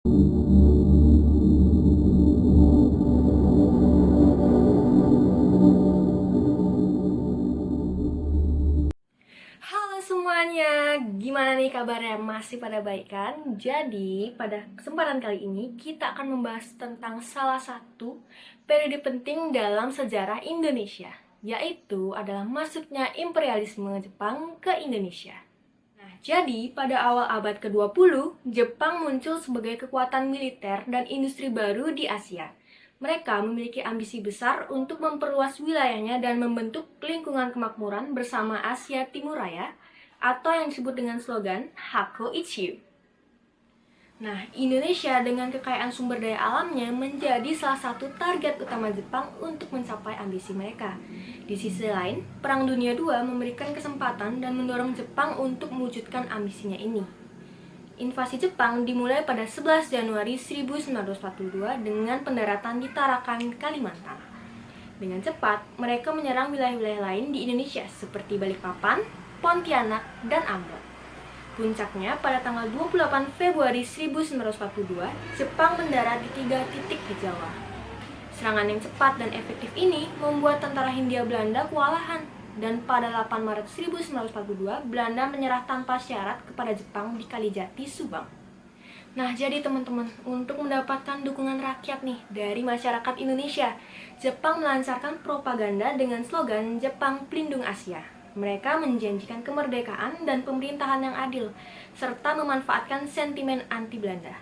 Halo semuanya, gimana nih kabarnya? Masih pada baik kan? Jadi, pada kesempatan kali ini kita akan membahas tentang salah satu periode penting dalam sejarah Indonesia, yaitu adalah masuknya imperialisme Jepang ke Indonesia. Nah, jadi pada awal abad ke-20, Jepang muncul sebagai kekuatan militer dan industri baru di Asia. Mereka memiliki ambisi besar untuk memperluas wilayahnya dan membentuk lingkungan kemakmuran bersama Asia Timur Raya, atau yang disebut dengan slogan Hakko Ichiu. Nah, Indonesia dengan kekayaan sumber daya alamnya menjadi salah satu target utama Jepang untuk mencapai ambisi mereka. Di sisi lain, Perang Dunia II memberikan kesempatan dan mendorong Jepang untuk mewujudkan ambisinya ini. Invasi Jepang dimulai pada 11 Januari 1942 dengan pendaratan di Tarakan, Kalimantan. Dengan cepat, mereka menyerang wilayah-wilayah lain di Indonesia seperti Balikpapan, Pontianak, dan Ambon. Puncaknya, pada tanggal 28 Februari 1942, Jepang mendarat di 3 titik di Jawa. Serangan yang cepat dan efektif ini membuat tentara Hindia Belanda kewalahan, dan pada 8 Maret 1942, Belanda menyerah tanpa syarat kepada Jepang di Kalijati, Subang. Nah, jadi teman-teman, untuk mendapatkan dukungan rakyat nih dari masyarakat Indonesia, Jepang melancarkan propaganda dengan slogan Jepang Pelindung Asia. Mereka menjanjikan kemerdekaan dan pemerintahan yang adil, serta memanfaatkan sentimen anti-Belanda.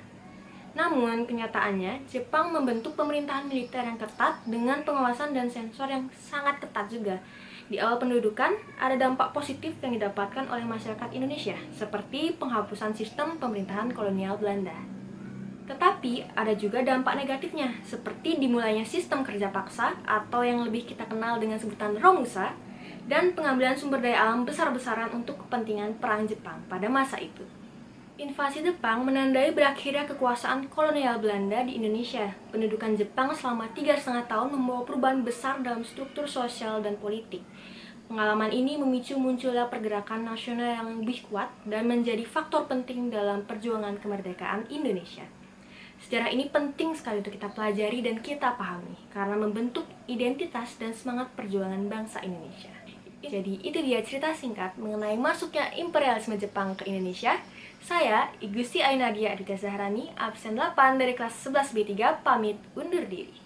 Namun, kenyataannya, Jepang membentuk pemerintahan militer yang ketat dengan pengawasan dan sensor yang sangat ketat juga. Di awal pendudukan, ada dampak positif yang didapatkan oleh masyarakat Indonesia, seperti penghapusan sistem pemerintahan kolonial Belanda. Tetapi, ada juga dampak negatifnya, seperti dimulainya sistem kerja paksa, atau yang lebih kita kenal dengan sebutan Romusa, dan pengambilan sumber daya alam besar-besaran untuk kepentingan perang Jepang pada masa itu. Invasi Jepang menandai berakhirnya kekuasaan kolonial Belanda di Indonesia. Pendudukan Jepang selama 3,5 tahun membawa perubahan besar dalam struktur sosial dan politik. Pengalaman ini memicu munculnya pergerakan nasional yang lebih kuat dan menjadi faktor penting dalam perjuangan kemerdekaan Indonesia. Sejarah ini penting sekali untuk kita pelajari dan kita pahami, karena membentuk identitas dan semangat perjuangan bangsa Indonesia. Jadi itu dia cerita singkat mengenai masuknya imperialisme Jepang ke Indonesia. Saya, Igusti Ainadia Aditya Zahrani, absen 8 dari kelas 11B3, pamit undur diri.